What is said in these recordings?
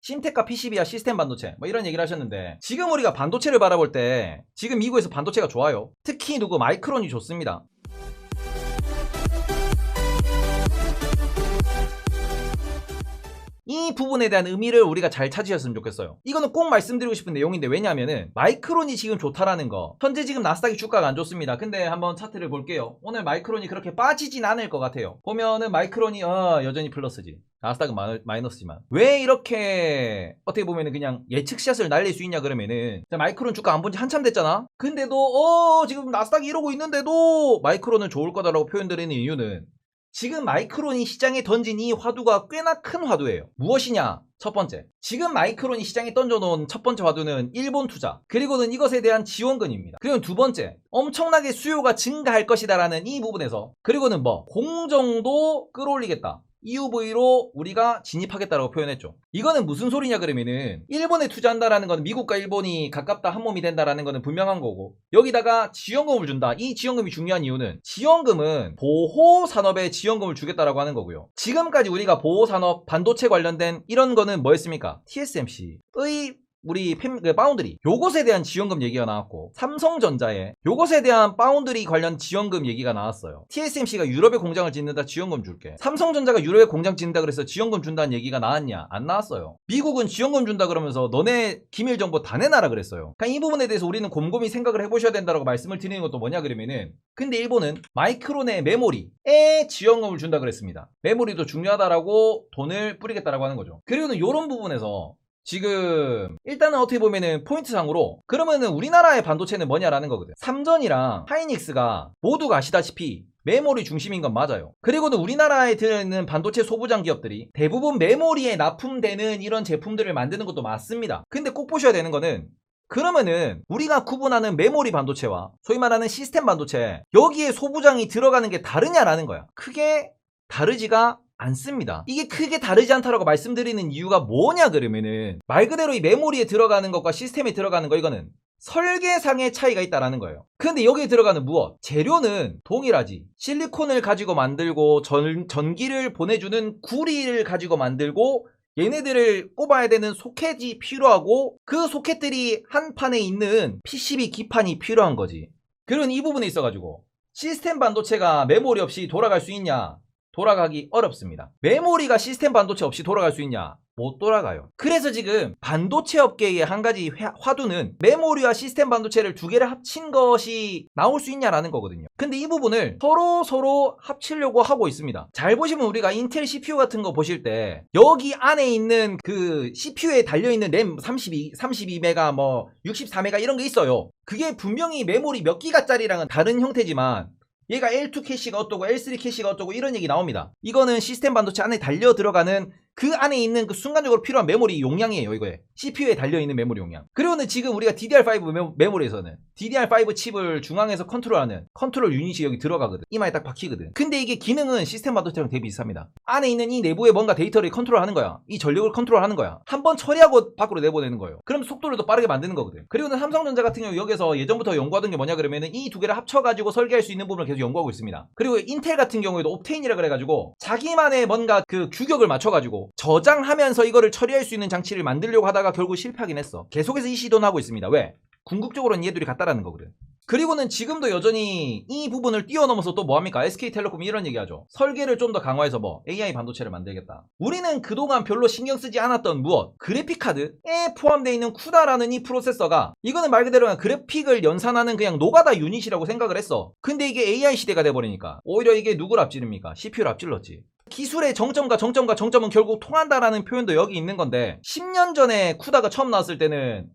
심테카 PCB야 시스템 반도체 뭐 이런 얘기를 하셨는데, 지금 우리가 반도체를 바라볼 때 지금 미국에서 반도체가 좋아요. 특히 누구 마이크론이 좋습니다. 이 부분에 대한 의미를 우리가 잘 찾으셨으면 좋겠어요. 이거는 꼭 말씀드리고 싶은 내용인데, 왜냐하면은 마이크론이 지금 좋다라는 거, 현재 지금 나스닥이 주가가 안 좋습니다. 근데 한번 차트를 볼게요. 오늘 마이크론이 그렇게 빠지진 않을 것 같아요. 보면은 마이크론이 여전히 플러스지, 나스닥은 마이너스지만, 왜 이렇게 어떻게 보면은 그냥 예측샷을 날릴 수 있냐 그러면은, 마이크론 주가 안 본 지 한참 됐잖아. 근데도 지금 나스닥이 이러고 있는데도 마이크론은 좋을 거다라고 표현드리는 이유는, 지금 마이크론이 시장에 던진 이 화두가 꽤나 큰 화두예요. 무엇이냐? 첫 번째, 지금 마이크론이 시장에 던져놓은 첫 번째 화두는 일본 투자, 그리고는 이것에 대한 지원금입니다. 그리고 두 번째, 엄청나게 수요가 증가할 것이다 라는 이 부분에서, 그리고는 공정도 끌어올리겠다, EUV로 우리가 진입하겠다라고 표현했죠. 이거는 무슨 소리냐 그러면은, 일본에 투자한다라는 건 미국과 일본이 가깝다 한 몸이 된다라는 거는 분명한 거고, 여기다가 지원금을 준다. 이 지원금이 중요한 이유는, 지원금은 보호산업에 지원금을 주겠다라고 하는 거고요. 지금까지 우리가 보호산업, 반도체 관련된 이런 거는 뭐였습니까? TSMC의 우리 파운드리, 요것에 대한 지원금 얘기가 나왔고, 삼성전자에 요것에 대한 파운드리 관련 지원금 얘기가 나왔어요. TSMC가 유럽에 공장을 짓는다, 지원금 줄게. 삼성전자가 유럽에 공장 짓는다 그래서 지원금 준다는 얘기가 나왔냐? 안 나왔어요. 미국은 지원금 준다 그러면서 너네 기밀 정보 다 내놔라 그랬어요. 그러니까 이 부분에 대해서 우리는 곰곰이 생각을 해보셔야 된다고 말씀을 드리는 것도 뭐냐 그러면은, 근데 일본은 마이크론의 메모리에 지원금을 준다 그랬습니다. 메모리도 중요하다라고 돈을 뿌리겠다라고 하는 거죠. 그리고는 요런 부분에서 지금 일단은 어떻게 보면은 포인트상으로, 그러면은 우리나라의 반도체는 뭐냐라는 거거든. 삼전이랑 하이닉스가 모두가 아시다시피 메모리 중심인 건 맞아요. 그리고는 우리나라에 들어있는 반도체 소부장 기업들이 대부분 메모리에 납품되는 이런 제품들을 만드는 것도 맞습니다. 근데 꼭 보셔야 되는 거는, 그러면은 우리가 구분하는 메모리 반도체와 소위 말하는 시스템 반도체, 여기에 소부장이 들어가는 게 다르냐라는 거야. 크게 다르지가 않습니다. 이게 크게 다르지 않다라고 말씀드리는 이유가 뭐냐 그러면은, 말 그대로 이 메모리에 들어가는 것과 시스템에 들어가는 거, 이거는 설계상의 차이가 있다라는 거예요. 근데 여기에 들어가는 무엇? 재료는 동일하지. 실리콘을 가지고 만들고 전기를 보내주는 구리를 가지고 만들고, 얘네들을 꼽아야 되는 소켓이 필요하고, 그 소켓들이 한 판에 있는 PCB 기판이 필요한 거지. 그런 이 부분에 있어가지고 시스템 반도체가 메모리 없이 돌아갈 수 있냐? 돌아가기 어렵습니다. 메모리가 시스템 반도체 없이 돌아갈 수 있냐? 못 돌아가요. 그래서 지금 반도체 업계의 한 가지 화두는 메모리와 시스템 반도체를 두 개를 합친 것이 나올 수 있냐라는 거거든요. 근데 이 부분을 서로 합치려고 하고 있습니다. 잘 보시면 우리가 인텔 CPU 같은 거 보실 때, 여기 안에 있는 그 CPU에 달려있는 램 32메가 64메가 이런 게 있어요. 그게 분명히 메모리 몇 기가짜리랑은 다른 형태지만, 얘가 L2 캐시가 어떠고 L3 캐시가 어떠고 이런 얘기 나옵니다. 이거는 시스템 반도체 안에 달려 들어가는 그 안에 있는 그 순간적으로 필요한 메모리 용량이에요. 이거에 CPU에 달려있는 메모리 용량. 그리고는 지금 우리가 DDR5 메모리에서는 DDR5 칩을 중앙에서 컨트롤하는 컨트롤 유닛이 여기 들어가거든. 이마에 딱 박히거든. 근데 이게 기능은 시스템 반도체랑 되게 비슷합니다. 안에 있는 이 내부에 뭔가 데이터를 컨트롤하는 거야. 이 전력을 컨트롤하는 거야. 한번 처리하고 밖으로 내보내는 거예요. 그럼 속도를 더 빠르게 만드는 거거든. 그리고는 삼성전자 같은 경우 여기서 예전부터 연구하던 게 뭐냐 그러면은, 이 두 개를 합쳐가지고 설계할 수 있는 부분을 계속 연구하고 있습니다. 그리고 인텔 같은 경우에도 옵테인이라 그래가지고 자기만의 뭔가 그 규격을 맞춰가지고 저장하면서 이거를 처리할 수 있는 장치를 만들려고 하다가 결국 실패하긴 했어. 계속해서 이 시도는 하고 있습니다. 왜? 궁극적으로는 얘들이 같다라는 거거든. 그리고는 지금도 여전히 이 부분을 뛰어넘어서 또 뭐합니까? SK텔레콤이 이런 얘기하죠. 설계를 좀 더 강화해서 AI 반도체를 만들겠다. 우리는 그동안 별로 신경 쓰지 않았던 무엇? 그래픽카드에 포함되어 있는 쿠다라는 이 프로세서가, 이거는 말 그대로 그냥 그래픽을 연산하는 그냥 노가다 유닛이라고 생각을 했어. 근데 이게 AI 시대가 돼버리니까 오히려 이게 누구를 앞지릅니까? CPU를 앞질렀지. 기술의 정점과 정점은 결국 통한다라는 표현도 여기 있는 건데, 10년 전에 쿠다가 처음 나왔을 때는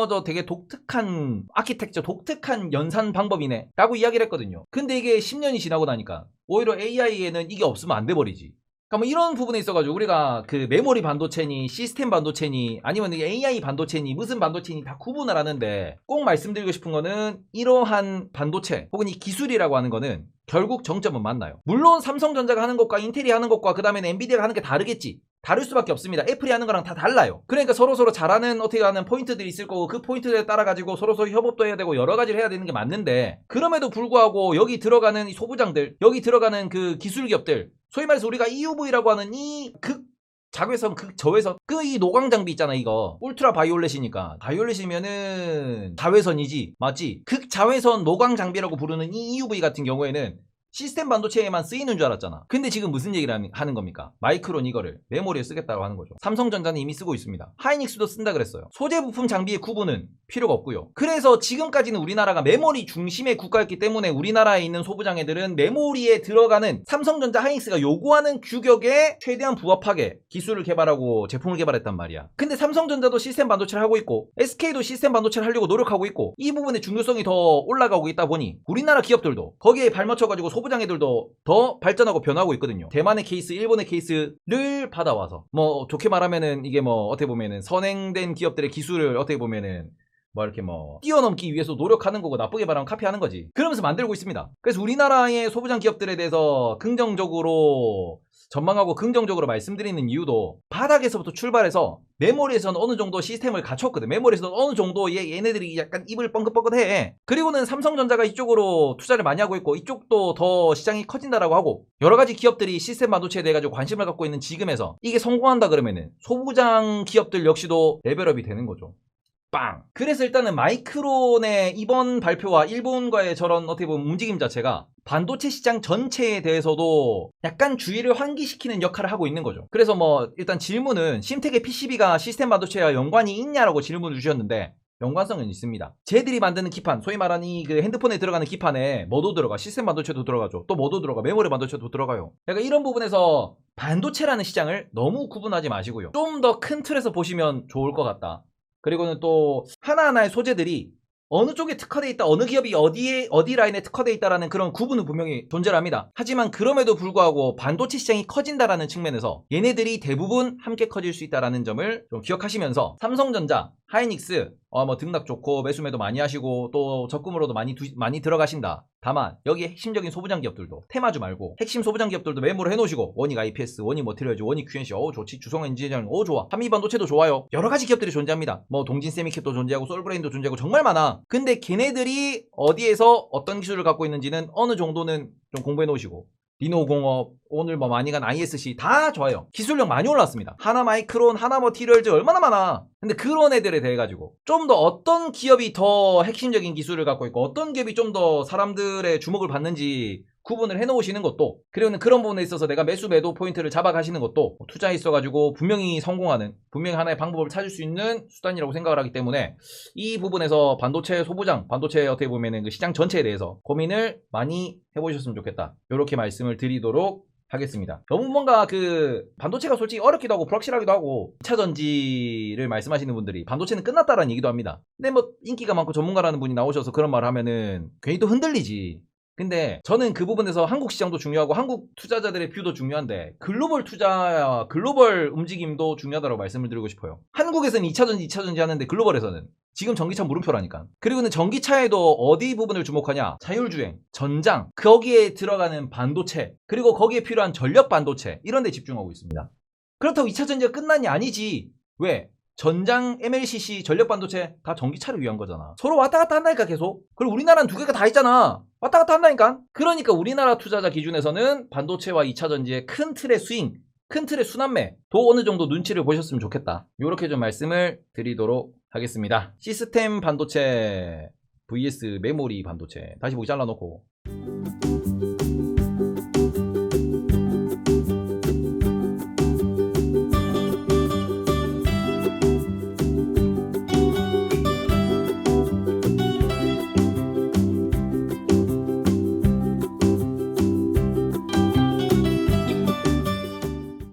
저 되게 독특한 아키텍처, 독특한 연산 방법이네 라고 이야기를 했거든요. 근데 이게 10년이 지나고 나니까 오히려 AI에는 이게 없으면 안 돼버리지. 그러니까 이런 부분에 있어가지고 우리가 그 메모리 반도체니 시스템 반도체니 아니면 AI 반도체니 무슨 반도체니 다 구분을 하는데, 꼭 말씀드리고 싶은 거는, 이러한 반도체 혹은 이 기술이라고 하는 거는 결국 정점은 맞나요? 물론 삼성전자가 하는 것과 인텔이 하는 것과 그 다음에 엔비디아가 하는 게 다르겠지. 다를 수밖에 없습니다. 애플이 하는 거랑 다 달라요. 그러니까 서로 잘하는 어떻게 하는 포인트들이 있을 거고, 그 포인트에 따라 가지고 서로 협업도 해야 되고 여러 가지를 해야 되는 게 맞는데, 그럼에도 불구하고 여기 들어가는 이 소부장들, 여기 들어가는 그 기술 기업들, 소위 말해서 우리가 EUV라고 하는 이 자외선, 저외선, 이 노광 장비 있잖아. 이거 울트라 바이올렛이니까 바이올렛이면은 자외선이지, 맞지? 극자외선 노광 장비라고 부르는 이 EUV 같은 경우에는 시스템 반도체에만 쓰이는 줄 알았잖아. 근데 지금 무슨 얘기를 하는 겁니까? 마이크론 이거를 메모리에 쓰겠다고 하는 거죠. 삼성전자는 이미 쓰고 있습니다. 하이닉스도 쓴다 그랬어요. 소재 부품 장비의 구분은 필요가 없고요. 그래서 지금까지는 우리나라가 메모리 중심의 국가였기 때문에 우리나라에 있는 소부장애들은 메모리에 들어가는 삼성전자, 하이닉스가 요구하는 규격에 최대한 부합하게 기술을 개발하고 제품을 개발했단 말이야. 근데 삼성전자도 시스템 반도체를 하고 있고 SK도 시스템 반도체를 하려고 노력하고 있고 이 부분의 중요성이 더 올라가고 있다 보니 우리나라 기업들도 거기에 발맞춰가지고 소부장애들도 더 발전하고 변하고 있거든요. 대만의 케이스, 일본의 케이스를 받아와서 뭐 좋게 말하면은 이게 뭐 어떻게 보면은 선행된 기업들의 기술을 어떻게 보면은 뭐 이렇게 뭐 뛰어넘기 위해서 노력하는 거고 나쁘게 말하면 카피하는 거지. 그러면서 만들고 있습니다. 그래서 우리나라의 소부장 기업들에 대해서 긍정적으로 전망하고 긍정적으로 말씀드리는 이유도 바닥에서부터 출발해서 메모리에서는 어느 정도 시스템을 갖췄거든. 메모리에서는 어느 정도 얘네들이 약간 입을 뻥긋뻥긋해. 그리고는 삼성전자가 이쪽으로 투자를 많이 하고 있고 이쪽도 더 시장이 커진다라고 하고 여러 가지 기업들이 시스템 반도체에 대해 가지고 관심을 갖고 있는 지금에서 이게 성공한다 그러면은 소부장 기업들 역시도 레벨업이 되는 거죠. 빵. 그래서 일단은 마이크론의 이번 발표와 일본과의 저런 어떻게 보면 움직임 자체가 반도체 시장 전체에 대해서도 약간 주의를 환기시키는 역할을 하고 있는 거죠. 그래서 뭐 일단 질문은 심택의 PCB가 시스템 반도체와 연관이 있냐라고 질문을 주셨는데 연관성은 있습니다. 쟤들이 만드는 기판, 소위 말하는 이 핸드폰에 들어가는 기판에 뭐도 들어가, 시스템 반도체도 들어가죠. 또 뭐도 들어가, 메모리 반도체도 들어가요. 그러니까 이런 부분에서 반도체라는 시장을 너무 구분하지 마시고요. 좀 더 큰 틀에서 보시면 좋을 것 같다. 그리고는 또 하나하나의 소재들이 어느 쪽에 특화되어 있다, 어느 기업이 어디 라인에 특화되어 있다라는 그런 구분은 분명히 존재를 합니다. 하지만 그럼에도 불구하고 반도체 시장이 커진다라는 측면에서 얘네들이 대부분 함께 커질 수 있다라는 점을 좀 기억하시면서 삼성전자, 하이닉스 뭐 등락 좋고 매수매도 많이 하시고 또 적금으로도 많이 들어가신다. 다만 여기에 핵심적인 소부장 기업들도 테마주 말고 핵심 소부장 기업들도 메모를 해놓으시고 원익 IPS, 원익 머티리얼즈, 원익 QNC 좋지, 주성 엔지니어링 좋아, 한미반도체도 좋아요. 여러가지 기업들이 존재합니다. 뭐 동진 세미캡도 존재하고 솔브레인도 존재하고 정말 많아. 근데 걔네들이 어디에서 어떤 기술을 갖고 있는지는 어느 정도는 좀 공부해 놓으시고 리노공업, 오늘 뭐 많이 간 ISC 다 좋아요. 기술력 많이 올랐습니다. 하나 마이크론, 하나 머티리얼즈 얼마나 많아. 근데 그런 애들에 대해 가지고 좀 더 어떤 기업이 더 핵심적인 기술을 갖고 있고 어떤 기업이 좀 더 사람들의 주목을 받는지 구분을 해놓으시는 것도, 그리고 그런 부분에 있어서 내가 매수 매도 포인트를 잡아가시는 것도 투자에 있어가지고 분명히 성공하는, 분명히 하나의 방법을 찾을 수 있는 수단이라고 생각을 하기 때문에 이 부분에서 반도체 소부장, 반도체 어떻게 보면은 그 시장 전체에 대해서 고민을 많이 해보셨으면 좋겠다. 이렇게 말씀을 드리도록 하겠습니다. 너무 뭔가 반도체가 솔직히 어렵기도 하고 불확실하기도 하고 2차 전지를 말씀하시는 분들이 반도체는 끝났다라는 얘기도 합니다. 근데 뭐 인기가 많고 전문가라는 분이 나오셔서 그런 말을 하면은 괜히 또 흔들리지. 근데 저는 그 부분에서 한국 시장도 중요하고 한국 투자자들의 뷰도 중요한데 글로벌 투자와 글로벌 움직임도 중요하다고 말씀을 드리고 싶어요. 한국에서는 2차전지, 2차전지 하는데 글로벌에서는 지금 전기차 물음표라니까. 그리고는 전기차에도 어디 부분을 주목하냐? 자율주행, 전장, 거기에 들어가는 반도체, 그리고 거기에 필요한 전력 반도체, 이런 데 집중하고 있습니다. 그렇다고 2차전지가 끝났냐? 아니지. 왜? 전장, MLCC, 전력 반도체 다 전기차를 위한 거잖아. 서로 왔다 갔다 한다니까 계속. 그리고 우리나라는 두 개가 다 있잖아. 왔다 갔다 한다니까. 그러니까 우리나라 투자자 기준에서는 반도체와 2차전지의 큰 틀의 스윙, 큰 틀의 순환매도 어느 정도 눈치를 보셨으면 좋겠다. 이렇게 좀 말씀을 드리도록 하겠습니다. 시스템 반도체 vs 메모리 반도체 다시 보기 잘라놓고